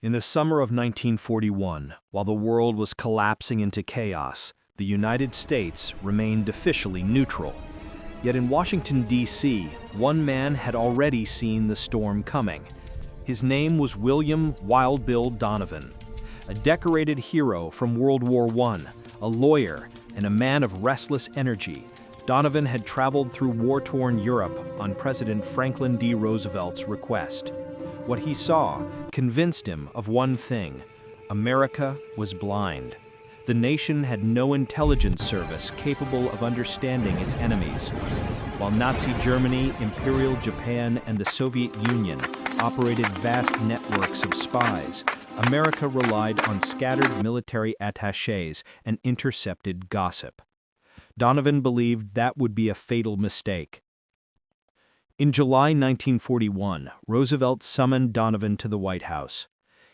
In the summer of 1941, while the world was collapsing into chaos, the United States remained officially neutral. Yet in Washington, D.C., one man had already seen the storm coming. His name was William Wild Bill Donovan, a decorated hero from World War I, a lawyer, and a man of restless energy. Donovan had traveled through war-torn Europe on President Franklin D. Roosevelt's request. What he saw convinced him of one thing: America was blind. The nation had no intelligence service capable of understanding its enemies. While Nazi Germany, Imperial Japan, and the Soviet Union operated vast networks of spies, America relied on scattered military attachés and intercepted gossip. Donovan believed that would be a fatal mistake. In July 1941, Roosevelt summoned Donovan to the White House.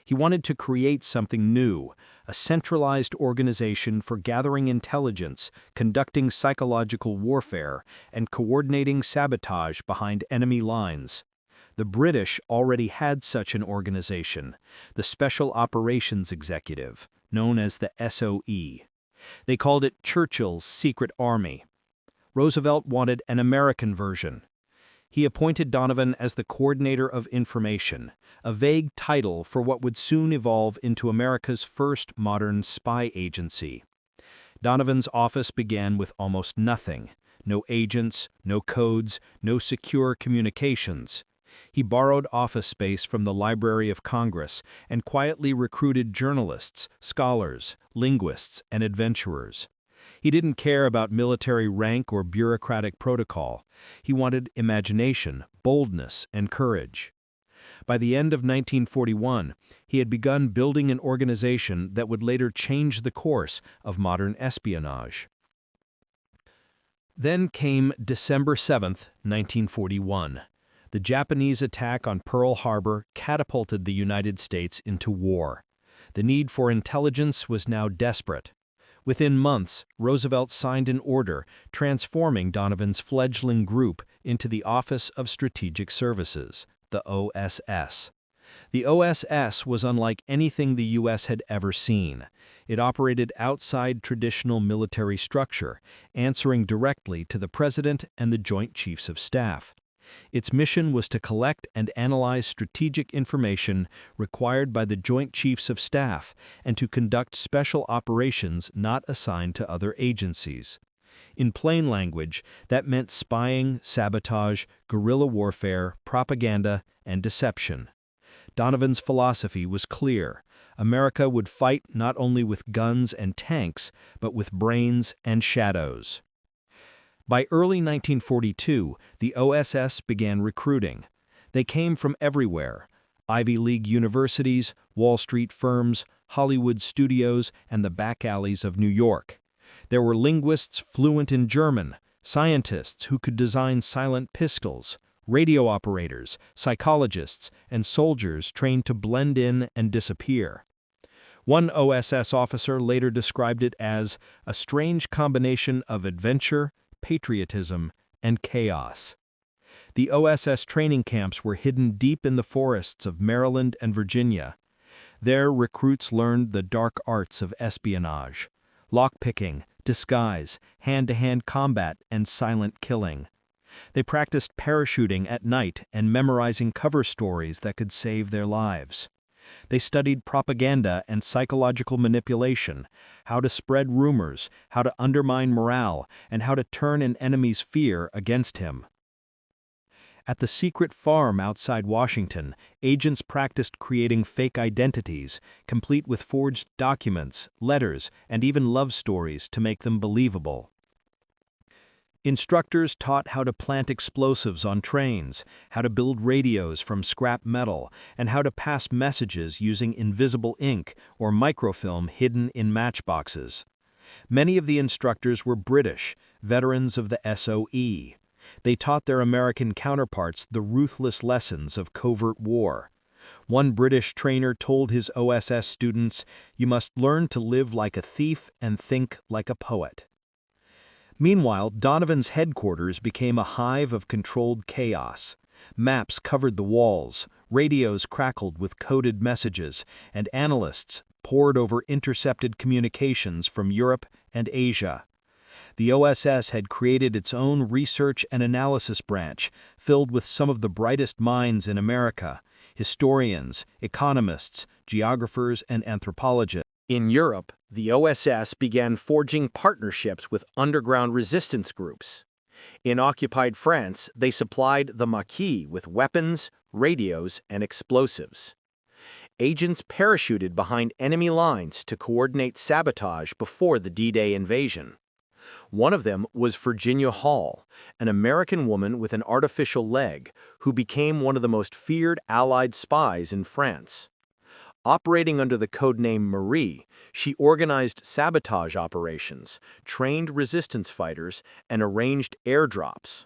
He wanted to create something new, a centralized organization for gathering intelligence, conducting psychological warfare, and coordinating sabotage behind enemy lines. The British already had such an organization, the Special Operations Executive, known as the SOE. They called it Churchill's Secret Army. Roosevelt wanted an American version. He appointed Donovan as the Coordinator of Information, a vague title for what would soon evolve into America's first modern spy agency. Donovan's office began with almost nothing: no agents, no codes, no secure communications. He borrowed office space from the Library of Congress and quietly recruited journalists, scholars, linguists, and adventurers. He didn't care about military rank or bureaucratic protocol. He wanted imagination, boldness, and courage. By the end of 1941, he had begun building an organization that would later change the course of modern espionage. Then came December 7, 1941. The Japanese attack on Pearl Harbor catapulted the United States into war. The need for intelligence was now desperate. Within months, Roosevelt signed an order transforming Donovan's fledgling group into the Office of Strategic Services, the OSS. The OSS was unlike anything the U.S. had ever seen. It operated outside traditional military structure, answering directly to the President and the Joint Chiefs of Staff. Its mission was to collect and analyze strategic information required by the Joint Chiefs of Staff and to conduct special operations not assigned to other agencies. In plain language, that meant spying, sabotage, guerrilla warfare, propaganda, and deception. Donovan's philosophy was clear: America would fight not only with guns and tanks, but with brains and shadows. By early 1942, the OSS began recruiting. They came from everywhere: Ivy League universities, Wall Street firms, Hollywood studios, and the back alleys of New York. There were linguists fluent in German, scientists who could design silent pistols, radio operators, psychologists, and soldiers trained to blend in and disappear. One OSS officer later described it as a strange combination of adventure, patriotism, and chaos. The OSS training camps were hidden deep in the forests of Maryland and Virginia. There, recruits learned the dark arts of espionage: lockpicking, disguise, hand-to-hand combat, and silent killing. They practiced parachuting at night and memorizing cover stories that could save their lives. They studied propaganda and psychological manipulation, how to spread rumors, how to undermine morale, and how to turn an enemy's fear against him. At the secret farm outside Washington, agents practiced creating fake identities, complete with forged documents, letters, and even love stories to make them believable. Instructors taught how to plant explosives on trains, how to build radios from scrap metal, and how to pass messages using invisible ink or microfilm hidden in matchboxes. Many of the instructors were British, veterans of the SOE. They taught their American counterparts the ruthless lessons of covert war. One British trainer told his OSS students, "You must learn to live like a thief and think like a poet." Meanwhile, Donovan's headquarters became a hive of controlled chaos. Maps covered the walls, Radios crackled with coded messages, and analysts pored over intercepted communications from Europe and Asia. The OSS had created its own research and analysis branch, filled with some of the brightest minds in America: historians, economists, geographers, and anthropologists. In Europe, the OSS began forging partnerships with underground resistance groups. In occupied France, they supplied the Maquis with weapons, radios, and explosives. Agents parachuted behind enemy lines to coordinate sabotage before the D-Day invasion. One of them was Virginia Hall, an American woman with an artificial leg, who became one of the most feared Allied spies in France. Operating under the codename Marie, she organized sabotage operations, trained resistance fighters, and arranged airdrops.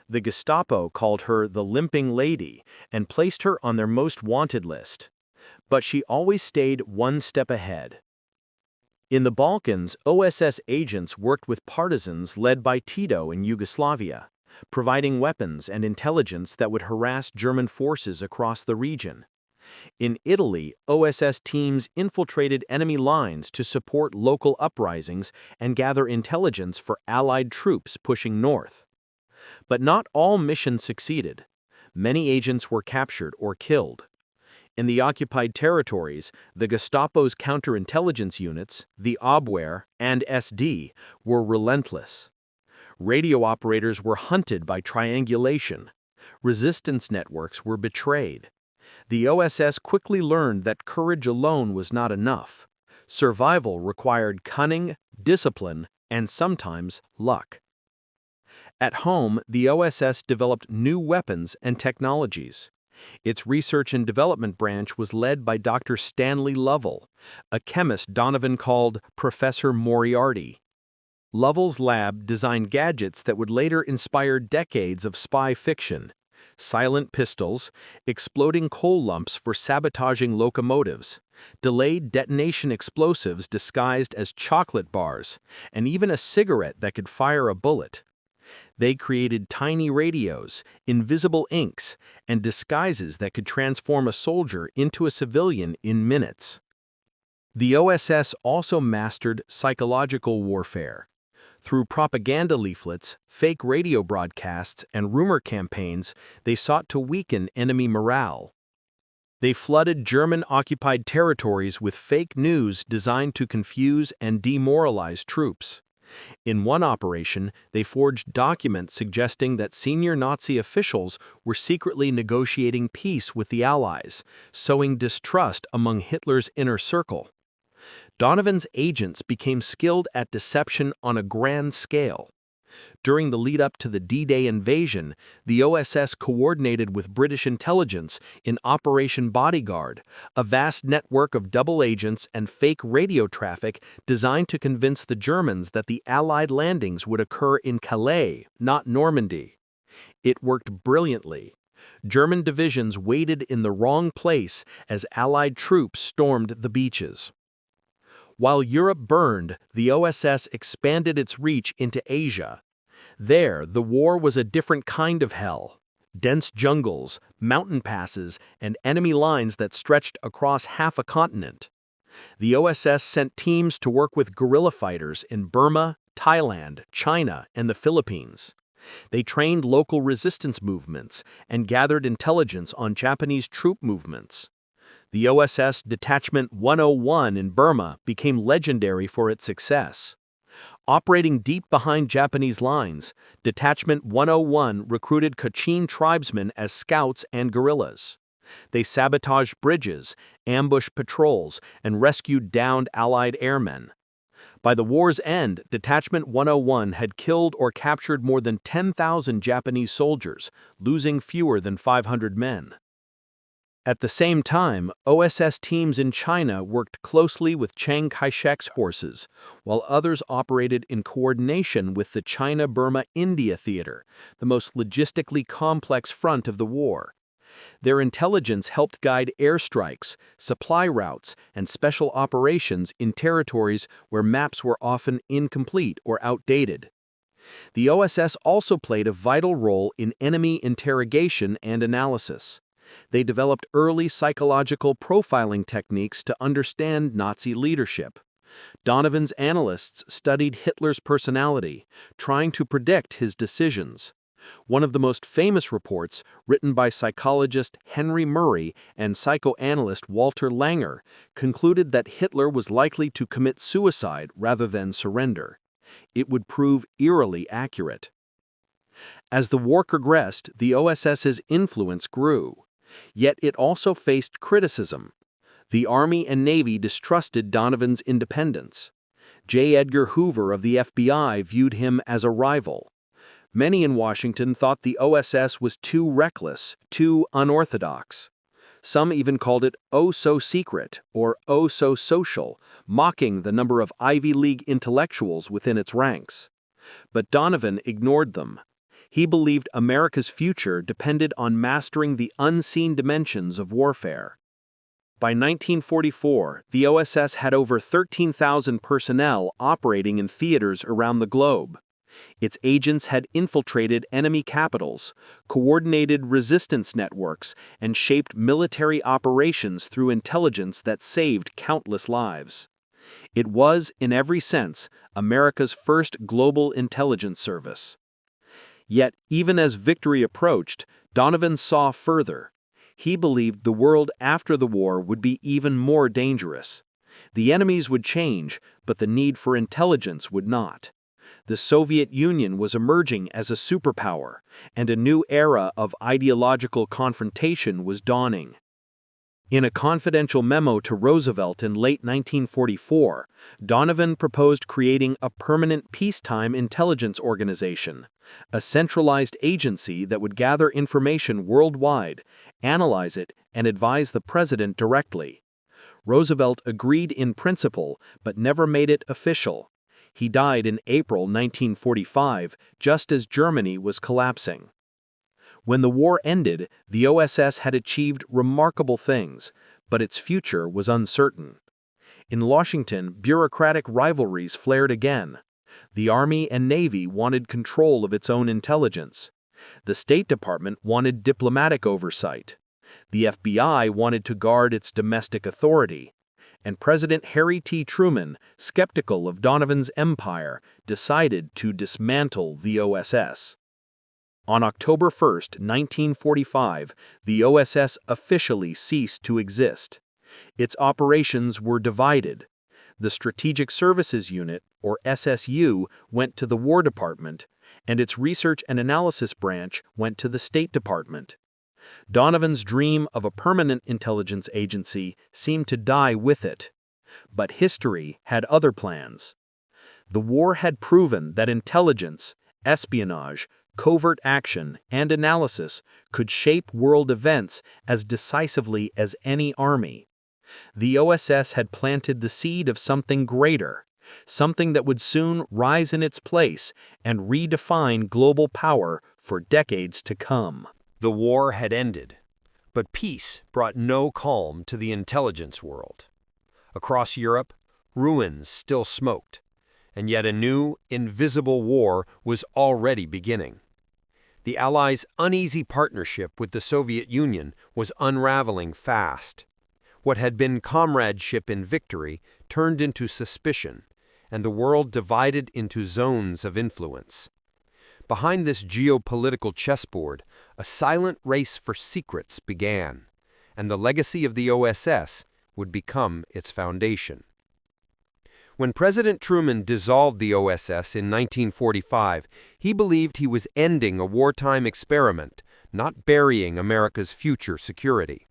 The Gestapo called her the Limping Lady and placed her on their most wanted list. But she always stayed one step ahead. In the Balkans, OSS agents worked with partisans led by Tito in Yugoslavia, providing weapons and intelligence that would harass German forces across the region. In Italy, OSS teams infiltrated enemy lines to support local uprisings and gather intelligence for Allied troops pushing north. But not all missions succeeded. Many agents were captured or killed. In the occupied territories, the Gestapo's counterintelligence units, the Abwehr and SD, were relentless. Radio operators were hunted by triangulation. Resistance networks were betrayed. The OSS quickly learned that courage alone was not enough. Survival required cunning, discipline, and sometimes luck. At home, the OSS developed new weapons and technologies. Its research and development branch was led by Dr. Stanley Lovell, a chemist Donovan called Professor Moriarty. Lovell's lab designed gadgets that would later inspire decades of spy fiction: silent pistols, exploding coal lumps for sabotaging locomotives, delayed detonation explosives disguised as chocolate bars, and even a cigarette that could fire a bullet. They created tiny radios, invisible inks, and disguises that could transform a soldier into a civilian in minutes. The OSS also mastered psychological warfare. Through propaganda leaflets, fake radio broadcasts, and rumor campaigns, they sought to weaken enemy morale. They flooded German-occupied territories with fake news designed to confuse and demoralize troops. In one operation, they forged documents suggesting that senior Nazi officials were secretly negotiating peace with the Allies, sowing distrust among Hitler's inner circle. Donovan's agents became skilled at deception on a grand scale. During the lead-up to the D-Day invasion, the OSS coordinated with British intelligence in Operation Bodyguard, a vast network of double agents and fake radio traffic designed to convince the Germans that the Allied landings would occur in Calais, not Normandy. It worked brilliantly. German divisions waited in the wrong place as Allied troops stormed the beaches. While Europe burned, the OSS expanded its reach into Asia. There, the war was a different kind of hell. Dense jungles, mountain passes, and enemy lines that stretched across half a continent. The OSS sent teams to work with guerrilla fighters in Burma, Thailand, China, and the Philippines. They trained local resistance movements and gathered intelligence on Japanese troop movements. The OSS Detachment 101 in Burma became legendary for its success. Operating deep behind Japanese lines, Detachment 101 recruited Kachin tribesmen as scouts and guerrillas. They sabotaged bridges, ambushed patrols, and rescued downed Allied airmen. By the war's end, Detachment 101 had killed or captured more than 10,000 Japanese soldiers, losing fewer than 500 men. At the same time, OSS teams in China worked closely with Chiang Kai-shek's forces, while others operated in coordination with the China-Burma-India theater, the most logistically complex front of the war. Their intelligence helped guide airstrikes, supply routes, and special operations in territories where maps were often incomplete or outdated. The OSS also played a vital role in enemy interrogation and analysis. They developed early psychological profiling techniques to understand Nazi leadership. Donovan's analysts studied Hitler's personality, trying to predict his decisions. One of the most famous reports, written by psychologist Henry Murray and psychoanalyst Walter Langer, concluded that Hitler was likely to commit suicide rather than surrender. It would prove eerily accurate. As the war progressed, the OSS's influence grew. Yet it also faced criticism. The Army and Navy distrusted Donovan's independence. J. Edgar Hoover of the FBI viewed him as a rival. Many in Washington thought the OSS was too reckless, too unorthodox. Some even called it "oh so secret" or "oh so social," mocking the number of Ivy League intellectuals within its ranks. But Donovan ignored them. He believed America's future depended on mastering the unseen dimensions of warfare. By 1944, the OSS had over 13,000 personnel operating in theaters around the globe. Its agents had infiltrated enemy capitals, coordinated resistance networks, and shaped military operations through intelligence that saved countless lives. It was, in every sense, America's first global intelligence service. Yet, even as victory approached, Donovan saw further. He believed the world after the war would be even more dangerous. The enemies would change, but the need for intelligence would not. The Soviet Union was emerging as a superpower, and a new era of ideological confrontation was dawning. In a confidential memo to Roosevelt in late 1944, Donovan proposed creating a permanent peacetime intelligence organization, a centralized agency that would gather information worldwide, analyze it, and advise the president directly. Roosevelt agreed in principle, but never made it official. He died in April 1945, just as Germany was collapsing. When the war ended, the OSS had achieved remarkable things, but its future was uncertain. In Washington, bureaucratic rivalries flared again. The Army and Navy wanted control of its own intelligence. The State Department wanted diplomatic oversight. The FBI wanted to guard its domestic authority. And President Harry T. Truman, skeptical of Donovan's empire, decided to dismantle the OSS. On October 1, 1945, the OSS officially ceased to exist. Its operations were divided. The Strategic Services Unit, or SSU, went to the War Department, and its Research and Analysis Branch went to the State Department. Donovan's dream of a permanent intelligence agency seemed to die with it. But history had other plans. The war had proven that intelligence, espionage, covert action, and analysis could shape world events as decisively as any army. The OSS had planted the seed of something greater, something that would soon rise in its place and redefine global power for decades to come. The war had ended, but peace brought no calm to the intelligence world. Across Europe, ruins still smoked, and yet a new, invisible war was already beginning. The Allies' uneasy partnership with the Soviet Union was unraveling fast. What had been comradeship in victory turned into suspicion, and the world divided into zones of influence. Behind this geopolitical chessboard, a silent race for secrets began, and the legacy of the OSS would become its foundation. When President Truman dissolved the OSS in 1945, he believed he was ending a wartime experiment, not burying America's future security.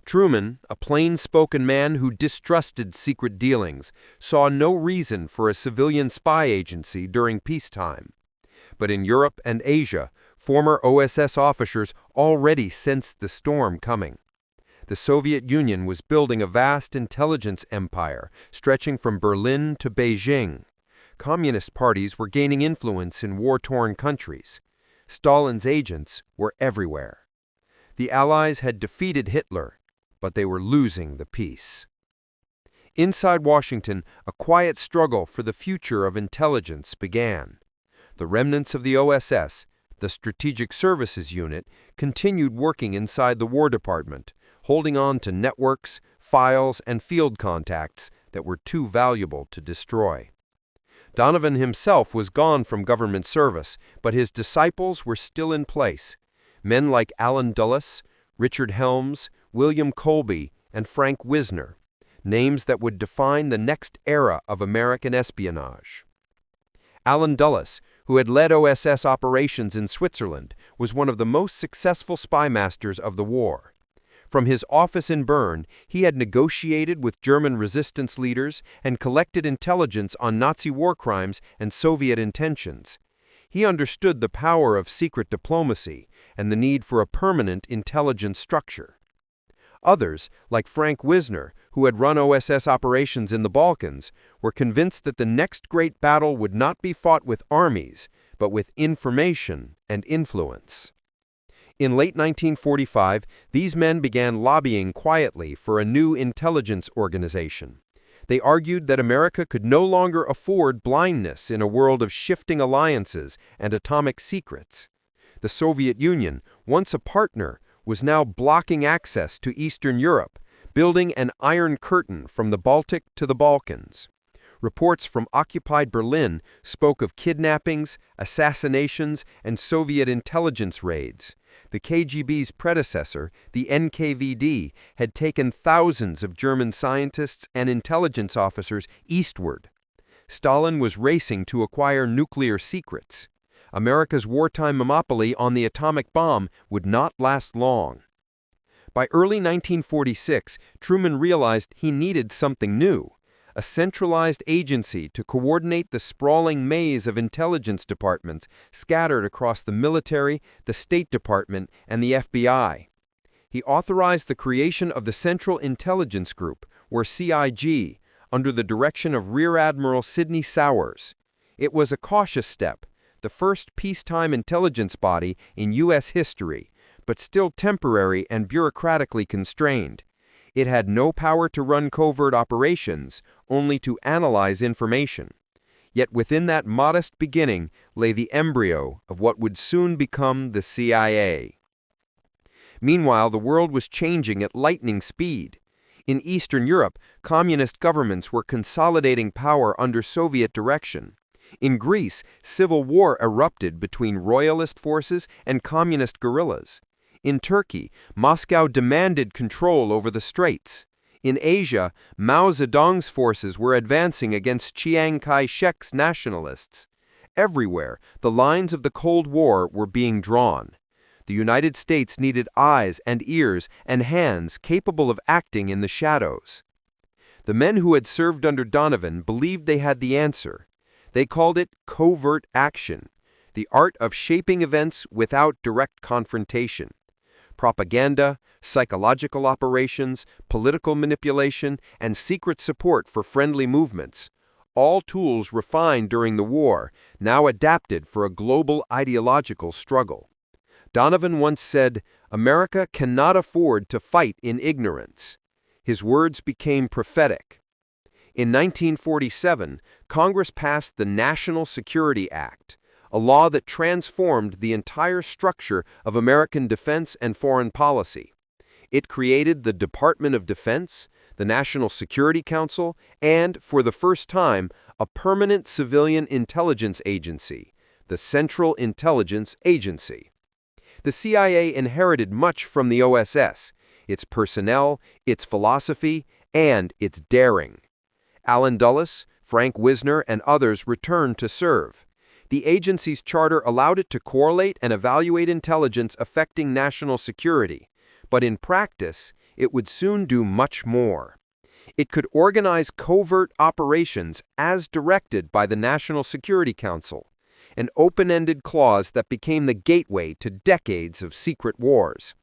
Truman, a plain-spoken man who distrusted secret dealings, saw no reason for a civilian spy agency during peacetime. But in Europe and Asia, former OSS officers already sensed the storm coming. The Soviet Union was building a vast intelligence empire, stretching from Berlin to Beijing. Communist parties were gaining influence in war-torn countries. Stalin's agents were everywhere. The Allies had defeated Hitler, but they were losing the peace. Inside Washington, a quiet struggle for the future of intelligence began. The remnants of the OSS, the Strategic Services Unit, continued working inside the War Department, holding on to networks, files, and field contacts that were too valuable to destroy. Donovan himself was gone from government service, but his disciples were still in place. Men like Allen Dulles, Richard Helms, William Colby, and Frank Wisner, names that would define the next era of American espionage. Allen Dulles, who had led OSS operations in Switzerland, was one of the most successful spy masters of the war. From his office in Bern, he had negotiated with German resistance leaders and collected intelligence on Nazi war crimes and Soviet intentions. He understood the power of secret diplomacy and the need for a permanent intelligence structure. Others, like Frank Wisner, who had run OSS operations in the Balkans, were convinced that the next great battle would not be fought with armies, but with information and influence. In late 1945, these men began lobbying quietly for a new intelligence organization. They argued that America could no longer afford blindness in a world of shifting alliances and atomic secrets. The Soviet Union, once a partner, was now blocking access to Eastern Europe, building an iron curtain from the Baltic to the Balkans. Reports from occupied Berlin spoke of kidnappings, assassinations, and Soviet intelligence raids. The KGB's predecessor, the NKVD, had taken thousands of German scientists and intelligence officers eastward. Stalin was racing to acquire nuclear secrets. America's wartime monopoly on the atomic bomb would not last long. By early 1946, Truman realized he needed something new, a centralized agency to coordinate the sprawling maze of intelligence departments scattered across the military, the State Department, and the FBI. He authorized the creation of the Central Intelligence Group, or CIG, under the direction of Rear Admiral Sidney Sowers. It was a cautious step, the first peacetime intelligence body in U.S. history, but still temporary and bureaucratically constrained. It had no power to run covert operations, only to analyze information. Yet within that modest beginning lay the embryo of what would soon become the CIA. Meanwhile, the world was changing at lightning speed. In Eastern Europe, communist governments were consolidating power under Soviet direction. In Greece, civil war erupted between royalist forces and communist guerrillas. In Turkey, Moscow demanded control over the Straits. In Asia, Mao Zedong's forces were advancing against Chiang Kai-shek's nationalists. Everywhere, the lines of the Cold War were being drawn. The United States needed eyes and ears and hands capable of acting in the shadows. The men who had served under Donovan believed they had the answer. They called it covert action, the art of shaping events without direct confrontation. Propaganda, psychological operations, political manipulation, and secret support for friendly movements, all tools refined during the war, now adapted for a global ideological struggle. Donovan once said, "America cannot afford to fight in ignorance." His words became prophetic. In 1947, Congress passed the National Security Act, a law that transformed the entire structure of American defense and foreign policy. It created the Department of Defense, the National Security Council, and, for the first time, a permanent civilian intelligence agency, the Central Intelligence Agency. The CIA inherited much from the OSS, its personnel, its philosophy, and its daring. Allen Dulles, Frank Wisner, and others returned to serve. The agency's charter allowed it to correlate and evaluate intelligence affecting national security, but in practice, it would soon do much more. It could organize covert operations as directed by the National Security Council, an open-ended clause that became the gateway to decades of secret wars.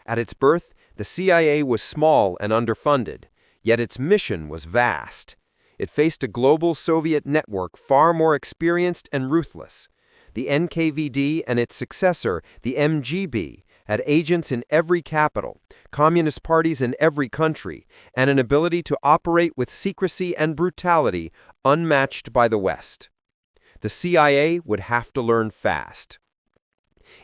At its birth, the CIA was small and underfunded, yet its mission was vast. It faced a global Soviet network far more experienced and ruthless. The NKVD and its successor, the MGB, had agents in every capital, communist parties in every country, and an ability to operate with secrecy and brutality unmatched by the West. The CIA would have to learn fast.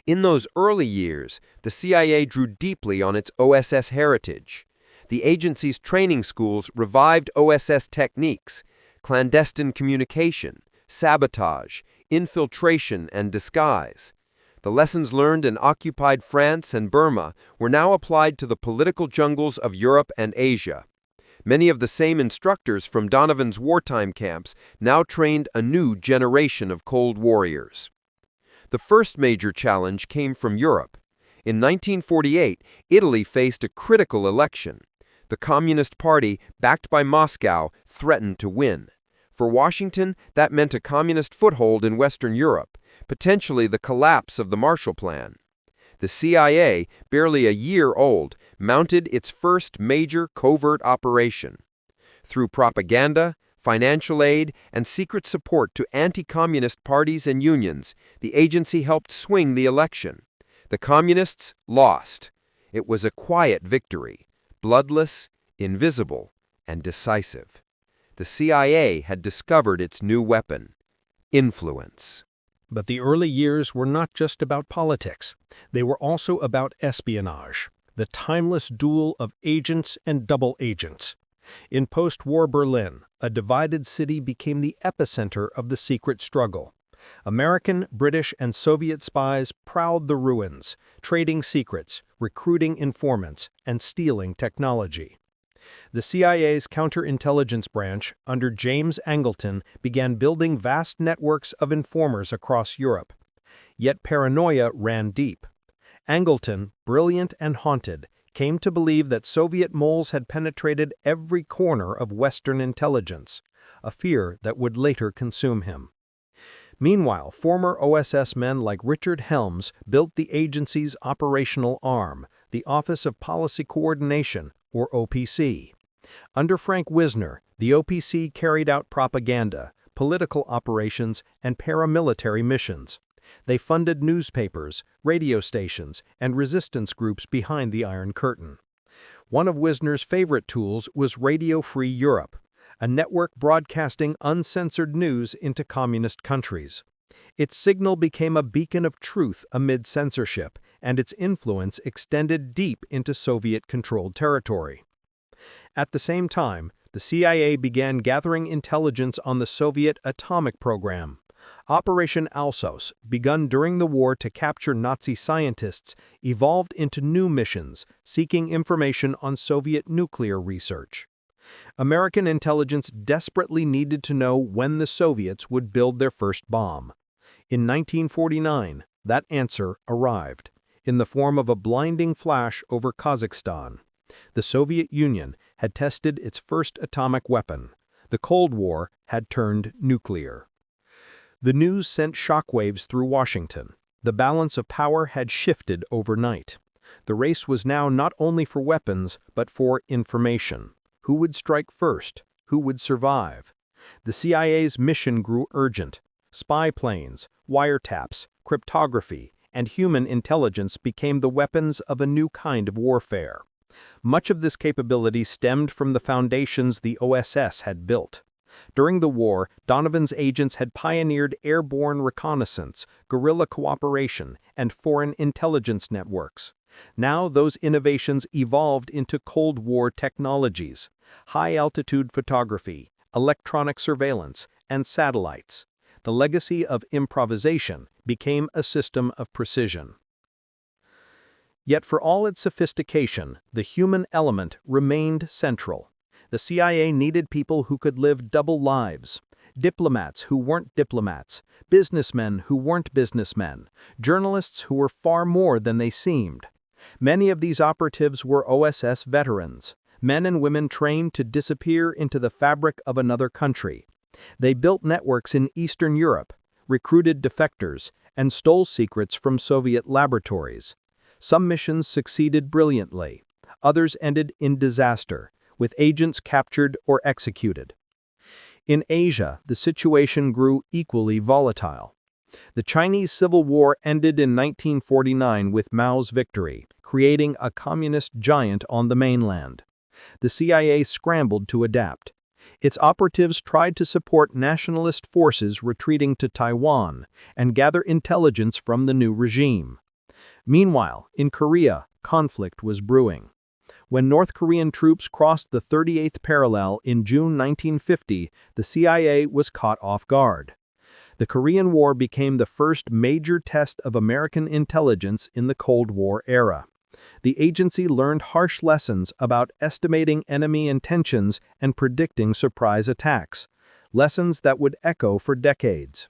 In those early years, the CIA drew deeply on its OSS heritage. The agency's training schools revived OSS techniques, clandestine communication, sabotage, infiltration, and disguise. The lessons learned in occupied France and Burma were now applied to the political jungles of Europe and Asia. Many of the same instructors from Donovan's wartime camps now trained a new generation of Cold Warriors. The first major challenge came from Europe. In 1948, Italy faced a critical election. The Communist Party, backed by Moscow, threatened to win. For Washington, that meant a communist foothold in Western Europe, potentially the collapse of the Marshall Plan. The CIA, barely a year old, mounted its first major covert operation. Through propaganda, financial aid, and secret support to anti-communist parties and unions, the agency helped swing the election. The communists lost. It was a quiet victory, bloodless, invisible, and decisive. The CIA had discovered its new weapon: influence. But the early years were not just about politics. They were also about espionage, the timeless duel of agents and double agents. In post-war Berlin, a divided city became the epicenter of the secret struggle. American, British, and Soviet spies prowled the ruins, trading secrets, recruiting informants, and stealing technology. The CIA's counterintelligence branch, under James Angleton, began building vast networks of informers across Europe. Yet paranoia ran deep. Angleton, brilliant and haunted, came to believe that Soviet moles had penetrated every corner of Western intelligence, a fear that would later consume him. Meanwhile, former OSS men like Richard Helms built the agency's operational arm, the Office of Policy Coordination, or OPC. Under Frank Wisner, the OPC carried out propaganda, political operations, and paramilitary missions. They funded newspapers, radio stations, and resistance groups behind the Iron Curtain. One of Wisner's favorite tools was Radio Free Europe, a network broadcasting uncensored news into communist countries. Its signal became a beacon of truth amid censorship, and its influence extended deep into Soviet-controlled territory. At the same time, the CIA began gathering intelligence on the Soviet atomic program. Operation Alsos, begun during the war to capture Nazi scientists, evolved into new missions, seeking information on Soviet nuclear research. American intelligence desperately needed to know when the Soviets would build their first bomb. In 1949, that answer arrived, in the form of a blinding flash over Kazakhstan. The Soviet Union had tested its first atomic weapon. The Cold War had turned nuclear. The news sent shockwaves through Washington. The balance of power had shifted overnight. The race was now not only for weapons, but for information. Who would strike first? Who would survive? The CIA's mission grew urgent. Spy planes, wiretaps, cryptography, and human intelligence became the weapons of a new kind of warfare. Much of this capability stemmed from the foundations the OSS had built. During the war, Donovan's agents had pioneered airborne reconnaissance, guerrilla cooperation, and foreign intelligence networks. Now those innovations evolved into Cold War technologies: high-altitude photography, electronic surveillance, and satellites. The legacy of improvisation became a system of precision. Yet for all its sophistication, the human element remained central. The CIA needed people who could live double lives: diplomats who weren't diplomats, businessmen who weren't businessmen, journalists who were far more than they seemed. Many of these operatives were OSS veterans, men and women trained to disappear into the fabric of another country. They built networks in Eastern Europe, recruited defectors, and stole secrets from Soviet laboratories. Some missions succeeded brilliantly. Others ended in disaster, with agents captured or executed. In Asia, the situation grew equally volatile. The Chinese Civil War ended in 1949 with Mao's victory, creating a communist giant on the mainland. The CIA scrambled to adapt. Its operatives tried to support nationalist forces retreating to Taiwan and gather intelligence from the new regime. Meanwhile, in Korea, conflict was brewing. When North Korean troops crossed the 38th parallel in June 1950, the CIA was caught off guard. The Korean War became the first major test of American intelligence in the Cold War era. The agency learned harsh lessons about estimating enemy intentions and predicting surprise attacks, lessons that would echo for decades.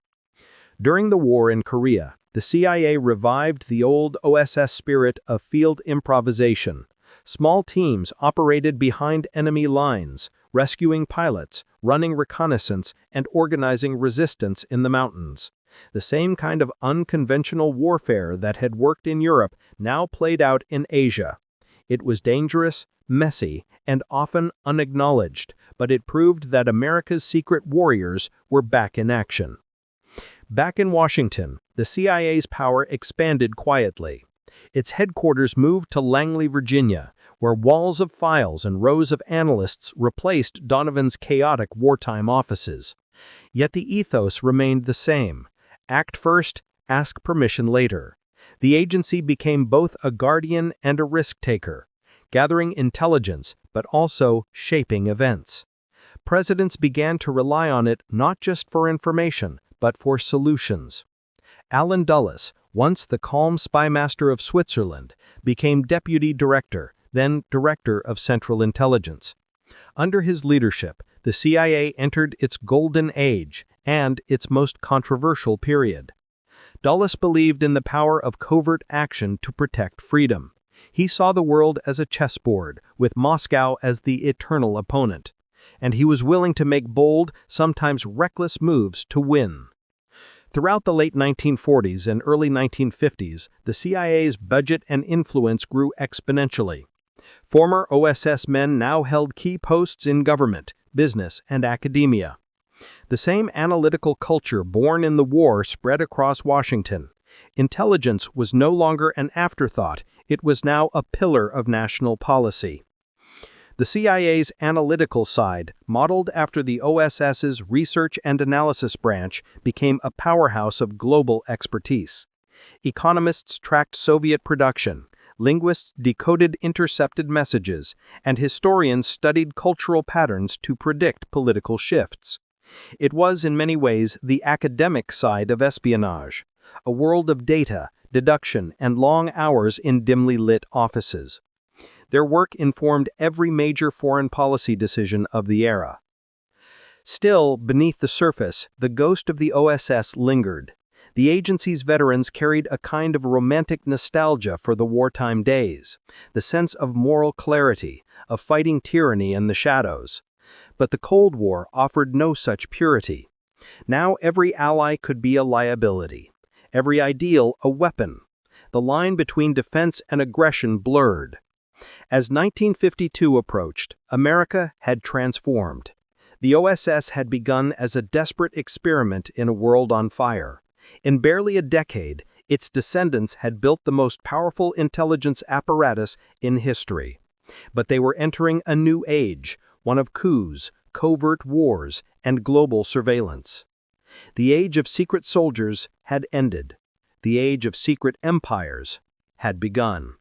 During the war in Korea, the CIA revived the old OSS spirit of field improvisation. Small teams operated behind enemy lines, rescuing pilots, running reconnaissance, and organizing resistance in the mountains. The same kind of unconventional warfare that had worked in Europe now played out in Asia. It was dangerous, messy, and often unacknowledged, but it proved that America's secret warriors were back in action. Back in Washington, the CIA's power expanded quietly. Its headquarters moved to Langley, Virginia, where walls of files and rows of analysts replaced Donovan's chaotic wartime offices. Yet the ethos remained the same. Act first, ask permission later. The agency became both a guardian and a risk-taker, gathering intelligence but also shaping events. Presidents began to rely on it not just for information, but for solutions. Allen Dulles, once the calm spymaster of Switzerland, became deputy director, then director of Central Intelligence. Under his leadership, the CIA entered its golden age and its most controversial period. Dulles believed in the power of covert action to protect freedom. He saw the world as a chessboard, with Moscow as the eternal opponent, and he was willing to make bold, sometimes reckless moves to win. Throughout the late 1940s and early 1950s, the CIA's budget and influence grew exponentially. Former OSS men now held key posts in government, business, and academia. The same analytical culture born in the war spread across Washington. Intelligence was no longer an afterthought, it was now a pillar of national policy. The CIA's analytical side, modeled after the OSS's research and analysis branch, became a powerhouse of global expertise. Economists tracked Soviet production, linguists decoded intercepted messages, and historians studied cultural patterns to predict political shifts. It was, in many ways, the academic side of espionage, a world of data, deduction, and long hours in dimly lit offices. Their work informed every major foreign policy decision of the era. Still, beneath the surface, the ghost of the OSS lingered. The agency's veterans carried a kind of romantic nostalgia for the wartime days, the sense of moral clarity, of fighting tyranny in the shadows. But the Cold War offered no such purity. Now every ally could be a liability, every ideal a weapon. The line between defense and aggression blurred. As 1952 approached, America had transformed. The OSS had begun as a desperate experiment in a world on fire. In barely a decade, its descendants had built the most powerful intelligence apparatus in history. But they were entering a new age, one of coups, covert wars, and global surveillance. The age of secret soldiers had ended. The age of secret empires had begun.